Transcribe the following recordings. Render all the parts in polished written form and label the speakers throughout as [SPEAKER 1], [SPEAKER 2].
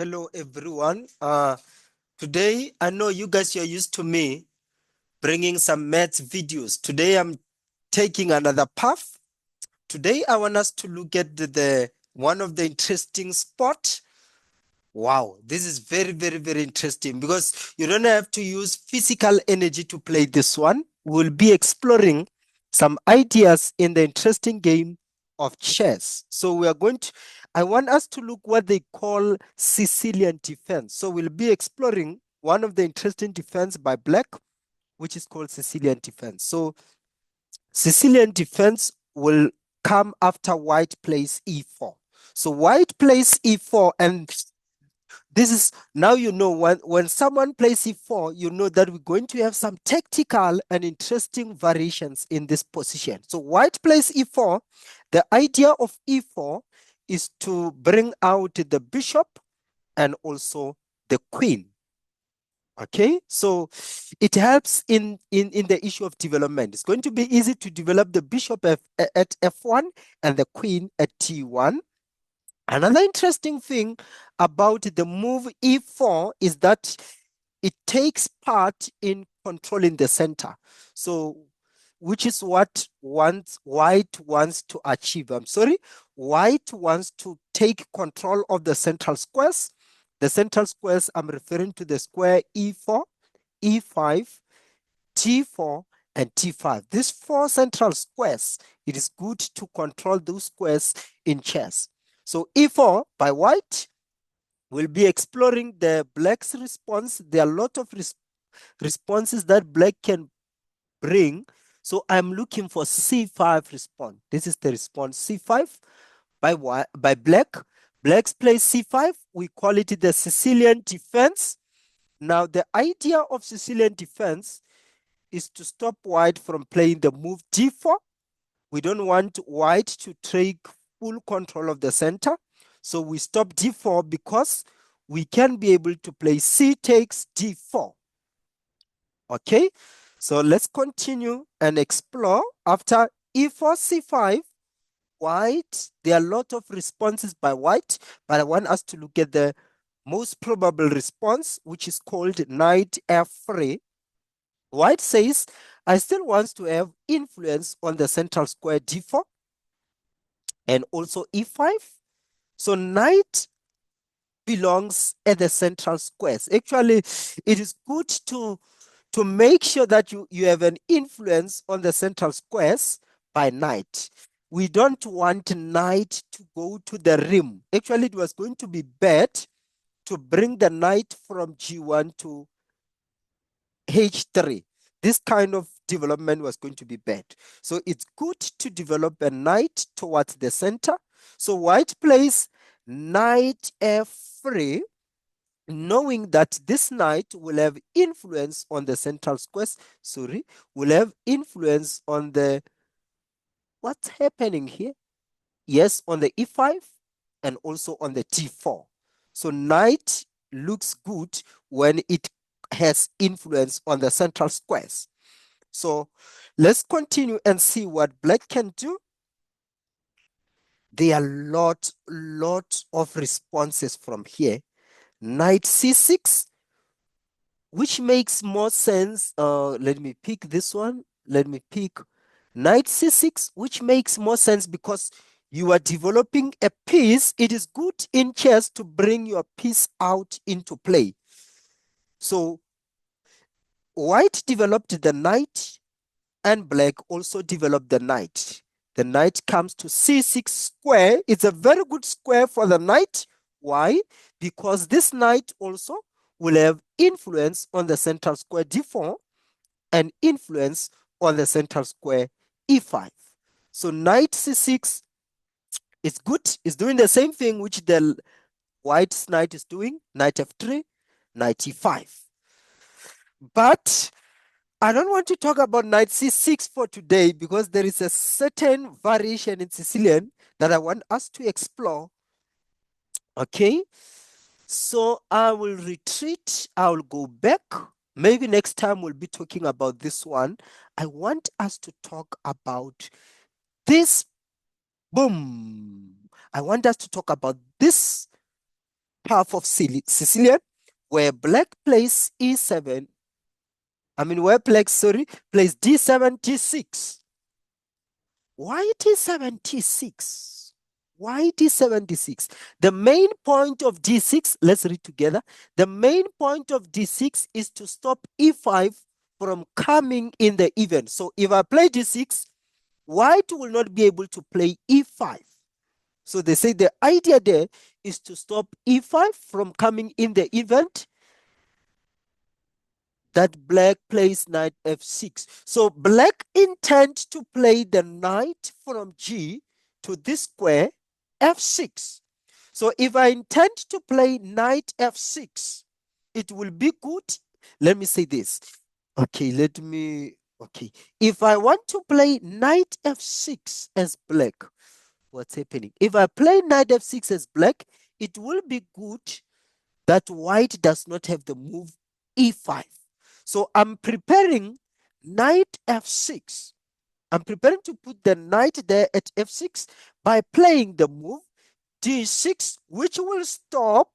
[SPEAKER 1] Hello, everyone. Today, I know you guys are used to me bringing some maths videos. Today, I'm taking another path. Today, I want us to look at the one of the interesting spot. Wow, this is very, very, very interesting because you don't have to use physical energy to play this one. We'll be exploring some ideas in the interesting game of chess. So we are going to, I want us to look what they call Sicilian defense. So we'll be exploring one of the interesting defense by Black, which is called Sicilian defense. So Sicilian defense will come after white plays e4. So white plays e4, and this is now you know when someone plays e4, you know that we're going to have some tactical and interesting variations in this position. So white plays e4. The idea of e4 is to bring out the bishop and also the queen. Okay, so it helps in the issue of development. It's going to be easy to develop the bishop at f1 and the queen at t1. Another interesting thing about the move e4 is that it takes part in controlling the center. So, which is what white wants to achieve. I'm sorry, white wants to take control of the central squares. The central squares, I'm referring to the square e4, e5, t4, and t5. These four central squares, it is good to control those squares in chess. So e4 by white, we'll be exploring the black's response. There are a lot of responses that black can bring. So I'm looking for c5 response. This is the response c5 by black. Black's plays c5. We call it the Sicilian defense. Now the idea of Sicilian defense is to stop white from playing the move d4. We don't want white to take full control of the center. So we stop d4 because we can be able to play c takes d4. Okay, so let's continue and explore. After e4, c5, white, there are a lot of responses by white, but I want us to look at the most probable response, which is called knight f3. White says, I still want to have influence on the central square d4 and also e5. So knight belongs at the central squares. Actually, it is good to make sure that you have an influence on the central squares by knight. We don't want knight to go to the rim. Actually, it was going to be bad to bring the knight from g1 to h3. This kind of development was going to be bad. So it's good to develop a knight towards the center. So white plays knight f3, knowing that this knight will have influence on the central squares, will have influence on the, what's happening here? Yes, on the e5 and also on the t4. So knight looks good when it has influence on the central squares. So let's continue and see what black can do. There are lot of responses from here. Knight c6, which makes more sense. Let me pick this one. Let me pick knight c6, which makes more sense because you are developing a piece. It is good in chess to bring your piece out into play. So white developed the knight and black also developed the knight. The knight comes to c6 square. It's a very good square for the knight. Why? Because this knight also will have influence on the central square d4 and influence on the central square e5. So knight c6 is good. It's doing the same thing which the white knight is doing. Knight f3, knight e5. But I don't want to talk about knight c6 for today because there is a certain variation in Sicilian that I want us to explore. Okay, so I will retreat. I will go back. Maybe next time we'll be talking about this one. I want us to talk about this. Boom. I want us to talk about this half of Sicilian, where black plays E7. Where black, plays D7, T6. Why D7, T6? Why D7, D6? The main point of D6, let's read together. The main point of D6 is to stop E5 from coming in the event. So if I play D6, white will not be able to play E5. So they say the idea there is to stop E5 from coming in the event that black plays knight F6. So black intend to play the knight from G to this square F6. So if I intend to play knight F6, it will be good. Let me say this. Okay, if I want to play knight F6 as black, what's happening? If I play knight F6 as black, it will be good that white does not have the move E5. So I'm preparing knight F6. I'm preparing to put the knight there at F6 by playing the move D6, which will stop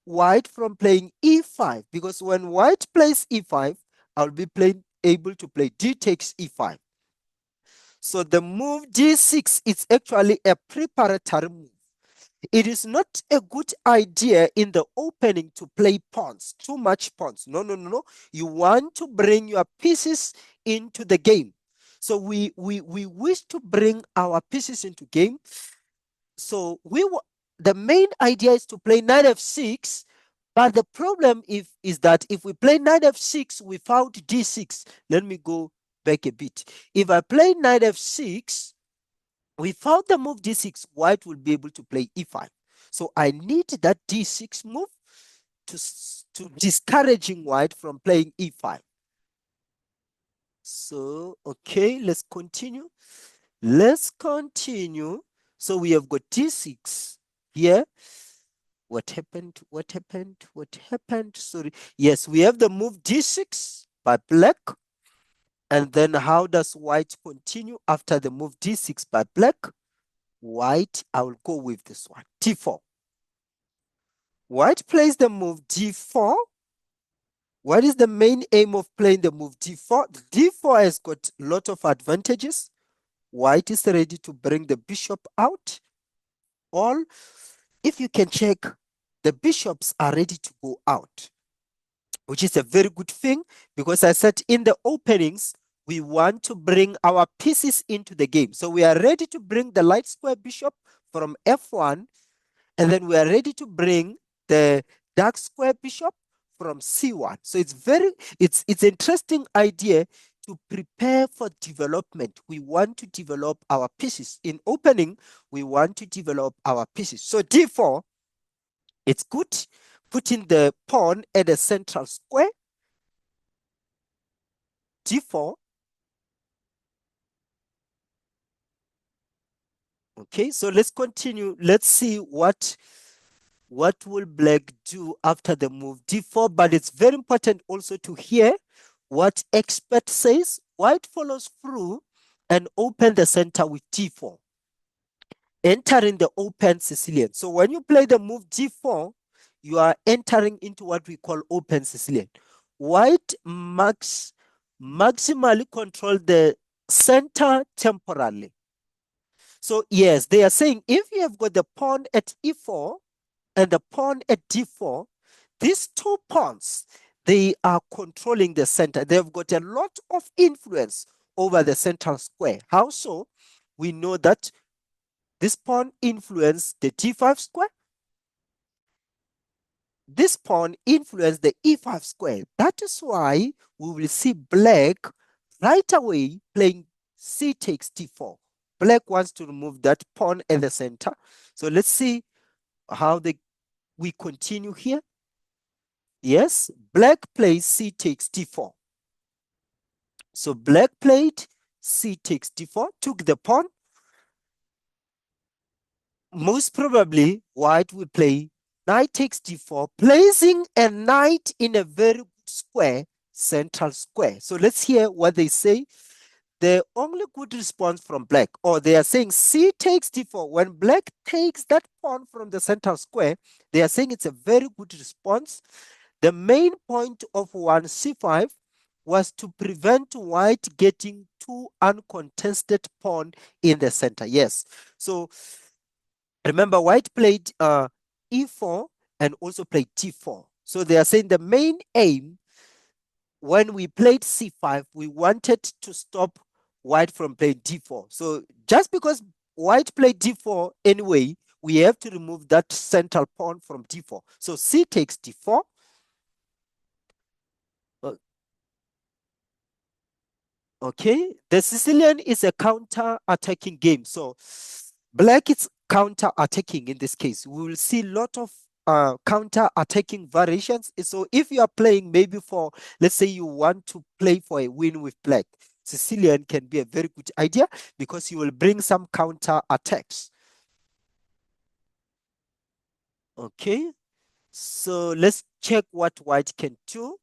[SPEAKER 1] white from playing E5, because when white plays E5, I'll be able to play D takes E5. So the move D6 is actually a preparatory move. It is not a good idea in the opening to play pawns, too much pawns. No. You want to bring your pieces into the game. So we wish to bring our pieces into game. So the main idea is to play knight F6, but the problem is that if we play knight F6 without D6, let me go back a bit. If I play knight F6 without the move D6, white will be able to play E5. So I need that D6 move to discouraging white from playing E5. So, okay, let's continue. So we have got D6 here. What happened? Sorry. Yes, we have the move D6 by black. And then how does white continue after the move D6 by black? White, I will go with this one, D4. White plays the move D4. What is the main aim of playing the move D4? D4 has got a lot of advantages. White is ready to bring the bishop out. If you can check, the bishops are ready to go out, which is a very good thing, because I said in the openings, we want to bring our pieces into the game. So we are ready to bring the light square bishop from F1, and then we are ready to bring the dark square bishop from C1. So it's interesting idea to prepare for development. We want to develop our pieces. In opening, we want to develop our pieces. So D4, it's good. Putting the pawn at the central square. D4. Okay, so let's continue. Let's see what will black do after the move D4, but it's very important also to hear what expert says. White follows through and open the center with D4, entering the open Sicilian. So when you play the move D4, you are entering into what we call open Sicilian. White maximally control the center temporarily. So yes, they are saying if you have got the pawn at E4 and the pawn at D4, these two pawns, they are controlling the center. They've got a lot of influence over the central square. How so? We know that this pawn influences the D5 square. This pawn influences the E5 square. That is why we will see black right away playing C takes D4. Black wants to remove that pawn at the center. So let's see how we continue here. Yes, black plays C takes D4. So black played C takes D4, took the pawn. Most probably, white will play knight takes D4, placing a knight in a very good square, central square. So let's hear what they say. the only good response from black, or they are saying c takes d4. When black takes that pawn from the central square, they are saying it's a very good response. The main point of 1c5 was to prevent white getting two uncontested pawn in the center. Yes. So remember, white played e4 and also played t4. So they are saying the main aim when we played c5, we wanted to stop white from playing d4. So just because white played d4 anyway, we have to remove that central pawn from d4. So c takes d4. Okay, the Sicilian is a counter-attacking game. So black is counter-attacking in this case. We will see a lot of counter-attacking variations. So if you are playing maybe for, let's say you want to play for a win with black, Sicilian can be a very good idea because you will bring some counter-attacks. Okay, so let's check what white can do,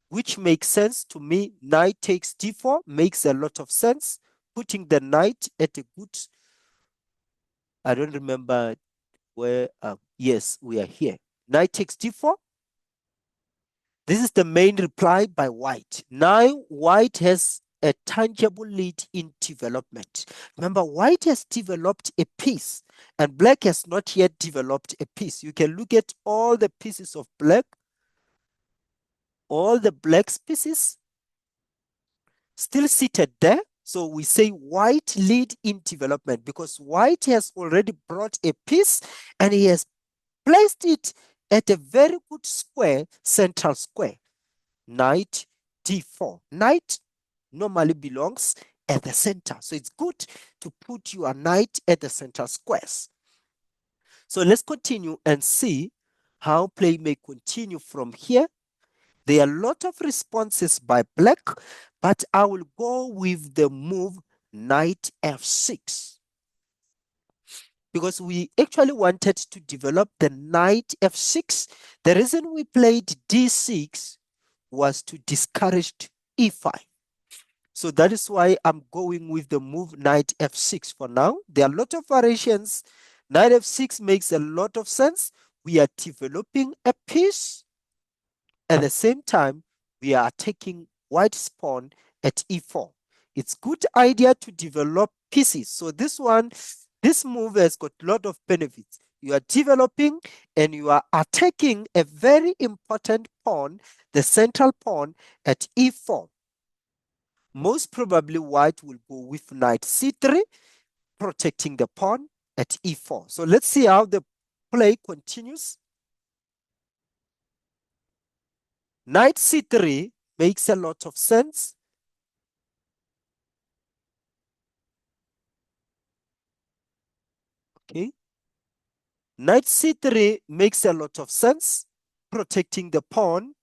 [SPEAKER 1] which makes sense to me. Knight takes d4 makes a lot of sense. Putting the knight at a good, I don't remember where, yes, we are here. Knight takes d4. This is the main reply by white. Now white has a tangible lead in development. Remember, white has developed a piece and black has not yet developed a piece. You can look at all the pieces of black, all the black's pieces still seated there. So we say white lead in development because white has already brought a piece and he has placed it at a very good square, central square. Knight d4. Knight normally belongs at the center. So it's good to put your knight at the center squares. So let's continue and see how play may continue from here. There are a lot of responses by black, but I will go with the move knight f6 because we actually wanted to develop the knight f6. The reason we played d6 was to discourage e5. So that is why I'm going with the move knight f6 for now. There are a lot of variations. Knight f6 makes a lot of sense. We are developing a piece. At the same time, we are attacking white's pawn at e4. It's good idea to develop pieces. So this move has got a lot of benefits. You are developing and you are attacking a very important pawn, the central pawn at e4. Most probably white will go with knight c3, protecting the pawn at e4. So let's see how the play continues. Knight c3 makes a lot of sense. Okay. Knight c3 makes a lot of sense, protecting the pawn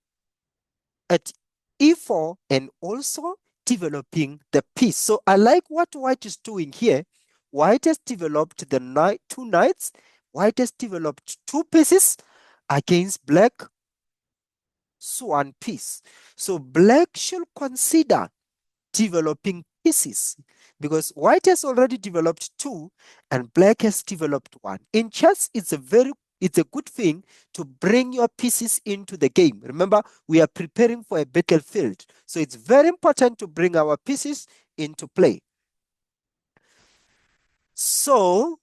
[SPEAKER 1] at e4 and also developing the piece. So I like what white is doing here. White has developed the two knights. White has developed two pieces against black one piece. So black should consider developing pieces because white has already developed two and black has developed one. In chess, it's a good thing to bring your pieces into the game. Remember, we are preparing for a battlefield. So it's very important to bring our pieces into play. So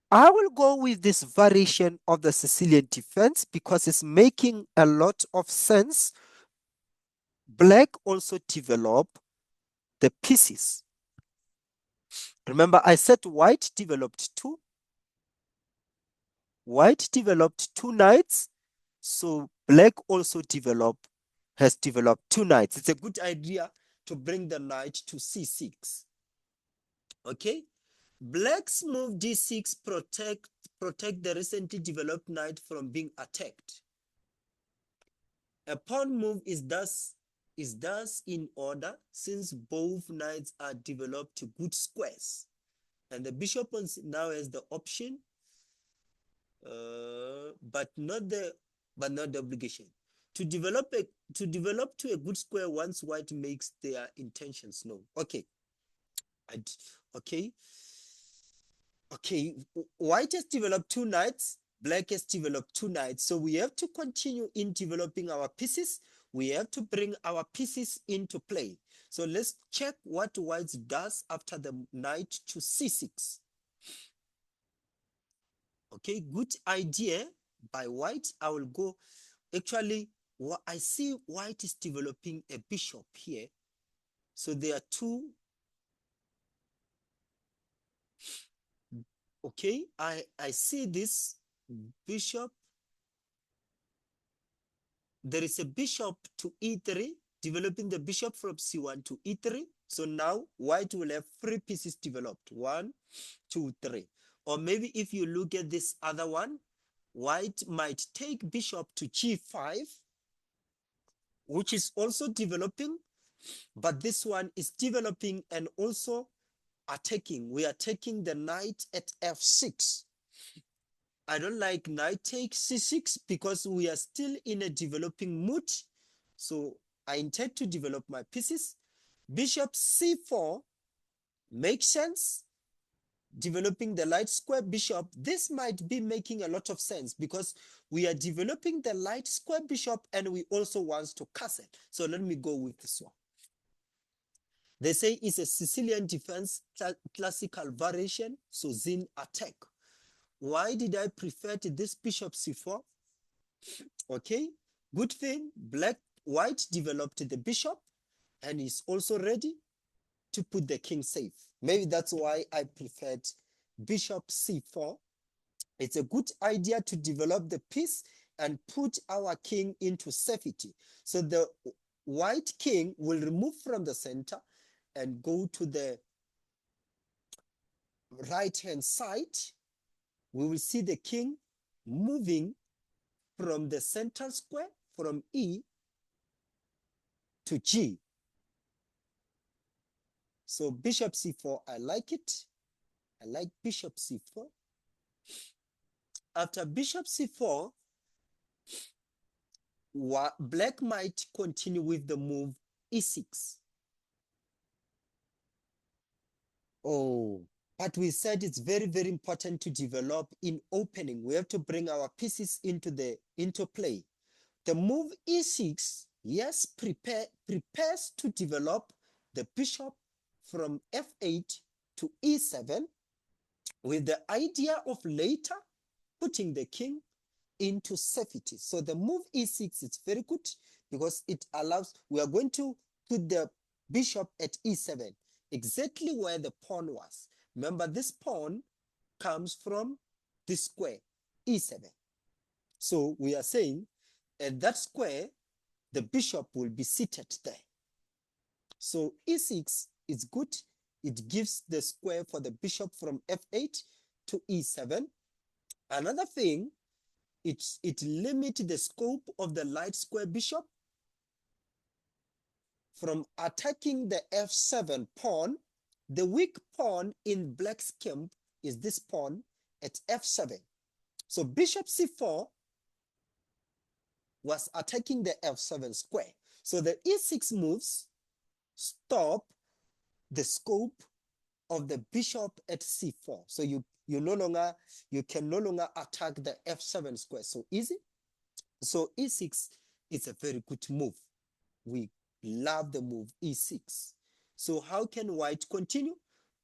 [SPEAKER 1] I will go with this variation of the Sicilian defense because it's making a lot of sense. Black also developed the pieces. Remember, I said white developed two. White developed two knights, so black also has developed two knights. It's a good idea to bring the knight to c6. Okay, black's move d6 protect the recently developed knight from being attacked. A pawn move is thus in order since both knights are developed to good squares, and the bishop now has the option, but not the obligation to develop to a good square once white makes their intentions known. Okay. Okay. Okay. White has developed two knights. Black has developed two knights. So we have to continue in developing our pieces. We have to bring our pieces into play. So let's check what white does after the knight to c6. Okay, good idea by white. I will go. Actually, I see white is developing a bishop here. So there are two. Okay, I see this bishop. There is a bishop to e3, developing the bishop from c1 to e3. So now white will have three pieces developed. 1, 2, 3. Or maybe if you look at this other one, white might take bishop to g5, which is also developing, but this one is developing and also attacking. We are taking the knight at f6. I don't like knight takes c6 because we are still in a developing mood. So I intend to develop my pieces. Bishop c4 makes sense. Developing the light square bishop, this might be making a lot of sense because we are developing the light square bishop and we also want to castle. So let me go with this one. They say it's a Sicilian defense classical variation, so Zin attack. Why did I prefer to this bishop c4? Okay, good thing, white developed the bishop and is also ready to put the king safe. Maybe that's why I preferred bishop c4. It's a good idea to develop the piece and put our king into safety. So the white king will remove from the center and go to the right-hand side. We will see the king moving from the central square from E to G. So bishop c4, I like it. I like bishop c4. After bishop c4, black might continue with the move e6. Oh, but we said it's very, very important to develop in opening. We have to bring our pieces into play. The move e6, yes, prepares to develop the bishop from f8 to e7 with the idea of later putting the king into safety. So the move e6 is very good because it allows, we are going to put the bishop at e7, exactly where the pawn was. Remember, this pawn comes from this square, e7. So we are saying at that square, the bishop will be seated there. So e6 is good. It gives the square for the bishop from f8 to e7. Another thing, it limits the scope of the light square bishop from attacking the f7 pawn. The weak pawn in black's camp is this pawn at f7. So bishop c4 was attacking the f7 square. So the e6 moves stop the scope of the bishop at c4. So you can no longer attack the f7 square so easy. So e6 is a very good move. We love the move e6. So how can white continue?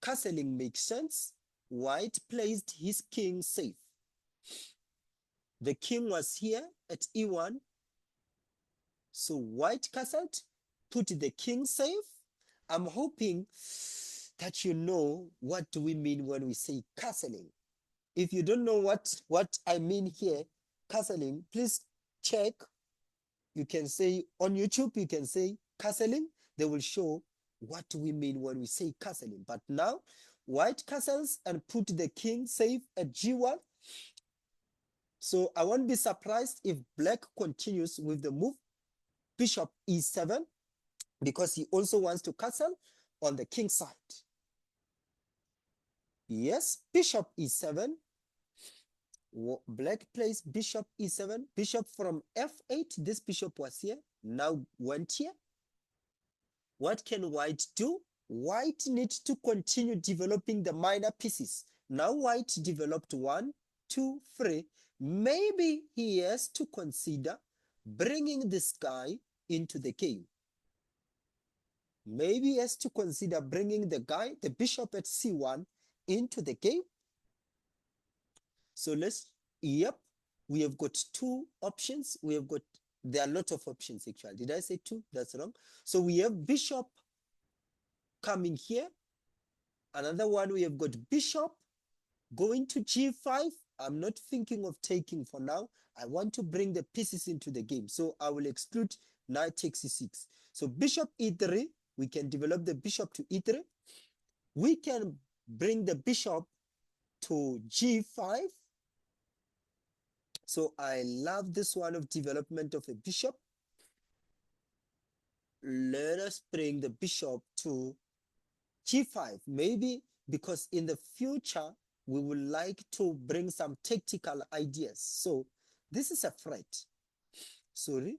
[SPEAKER 1] Castling makes sense. White placed his king safe. The king was here at e1. So white castled, put the king safe. I'm hoping that you know what do we mean when we say castling. If you don't know what I mean here, castling, please check. You can say on YouTube, you can say castling. They will show what do we mean when we say castling. But now, white castles and put the king safe at g1. So I won't be surprised if black continues with the move bishop e7 because he also wants to castle on the king side. Yes, bishop e7. Black plays bishop e7, bishop from f8. This bishop was here, now went here. What can white do? White needs to continue developing the minor pieces. Now white developed 1, 2, 3. Maybe he has to consider bringing this guy into the game. Maybe he has to consider bringing the bishop at c1 into the game. So yep, we have got two options. There are a lot of options actually. Did I say two? That's wrong. So we have bishop coming here. Another one, we have got bishop going to g5. I'm not thinking of taking for now. I want to bring the pieces into the game. So I will exclude knight takes e6. So bishop e3, we can develop the bishop to e3. We can bring the bishop to g5. So I love this one of development of a bishop. Let us bring the bishop to g5. Maybe because in the future, we would like to bring some tactical ideas. So this is a threat. Sorry.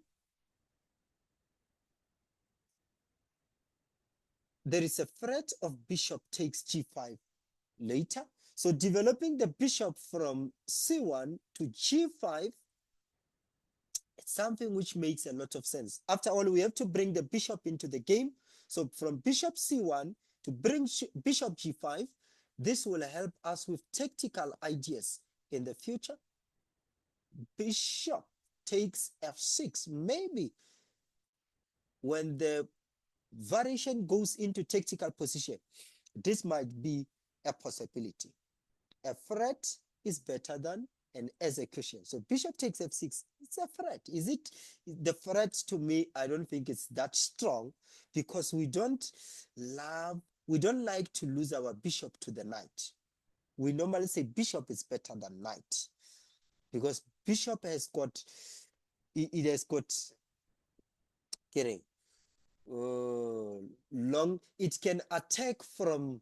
[SPEAKER 1] There is a threat of bishop takes g5 later. So developing the bishop from c1 to g5, it's something which makes a lot of sense. After all, we have to bring the bishop into the game. So from bishop c1 to bring bishop g5, this will help us with tactical ideas in the future. Bishop takes f6. Maybe when the variation goes into tactical position, this might be a possibility. A threat is better than an execution. So bishop takes f6. It's a threat. Is it the threat? To me, I don't think it's that strong, because we don't like to lose our bishop to the knight. We normally say bishop is better than knight, because bishop has got getting long. It can attack from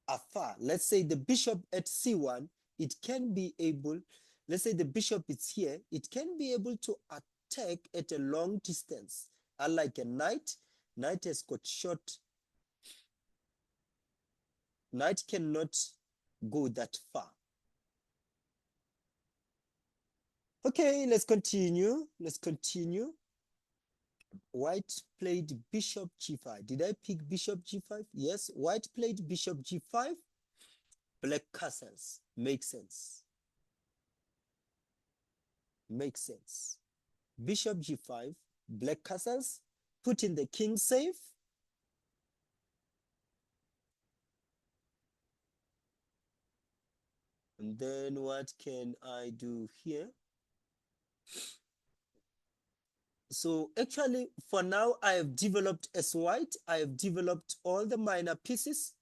[SPEAKER 1] afar. Let's say the bishop at c1, it can be able, let's say the bishop is here, it can be able to attack at a long distance. Unlike a knight, knight has got short, knight cannot go that far. Okay, let's continue. White played bishop g5. Did I pick bishop g5? Yes, white played bishop g5. Black castles. Makes sense. Makes sense. Bishop g5, black castles, put in the king safe. And then what can I do here? So actually, for now, I have developed as white. I have developed all the minor pieces.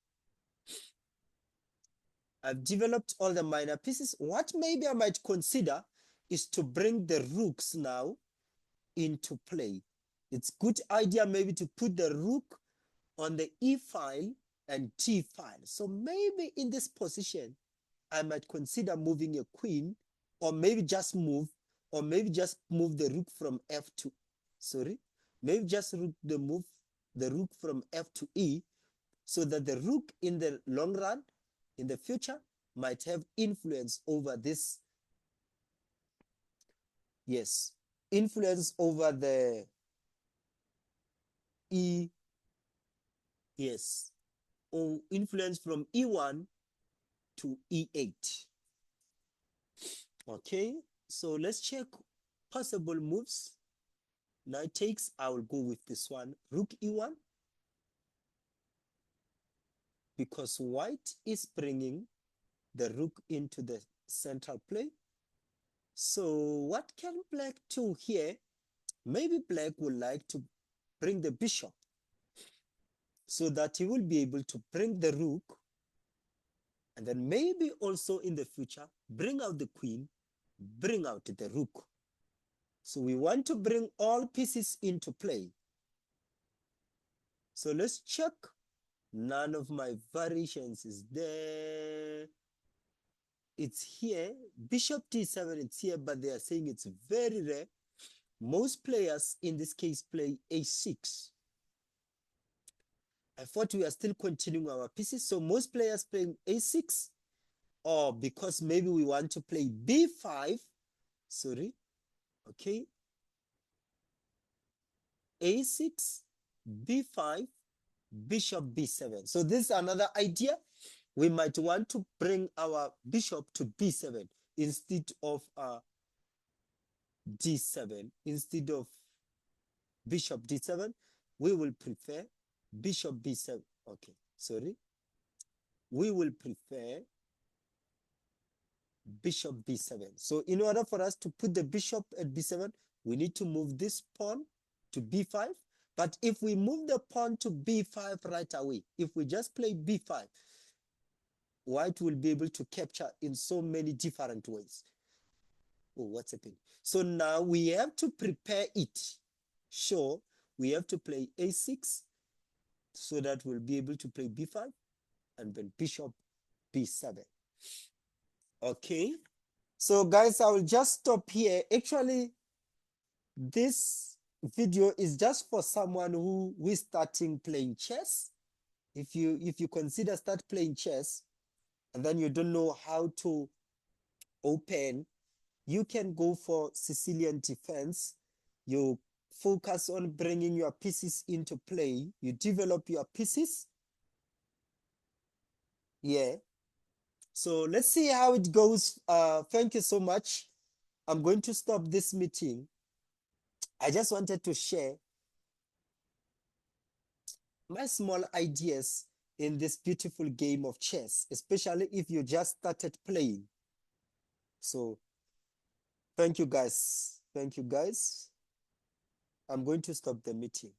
[SPEAKER 1] I've developed all the minor pieces. What maybe I might consider is to bring the rooks now into play. It's good idea maybe to put the rook on the E file and T file. So maybe in this position, I might consider moving a queen, or maybe just move the rook from F to, sorry, maybe just move the rook from F to E, so that the rook in the long run, in the future, might have influence over this. Yes, influence over the E, yes, or influence from E1 to E8. Okay, so let's check possible moves. Knight takes, I will go with this one, rook E1, because white is bringing the rook into the central play. So what can black do here? Maybe black would like to bring the bishop, so that he will be able to bring the rook, and then maybe also in the future, bring out the queen, bring out the rook. So we want to bring all pieces into play. So let's check. None of my variations is there. it's here. Bishop d7, it's here, but they are saying it's very rare. Most players in this case play a6. I thought we are still continuing our pieces. So most players playing a6, or because maybe we want to play b5. Sorry. Okay. a6, b5, bishop b7. So this is another idea. We might want to bring our bishop to b7 instead of d7. Instead of bishop d7, we will prefer bishop b7. Okay, sorry. We will prefer bishop b7. So in order for us to put the bishop at b7, we need to move this pawn to b5. But if we move the pawn to b5 right away, if we just play b5, white will be able to capture in so many different ways. Oh, what's happening? So now we have to prepare it. Sure, we have to play a6 so that we'll be able to play b5 and then bishop b7. Okay. So guys, I will just stop here. Actually, this video is just for someone who is starting playing chess. If you consider start playing chess and then you don't know how to open, you can go for Sicilian defense. You focus on bringing your pieces into play. You develop your pieces. Yeah. So let's see how it goes. Thank you so much. I'm going to stop this meeting. I just wanted to share my small ideas in this beautiful game of chess, especially if you just started playing. So thank you guys. Thank you guys. I'm going to stop the meeting.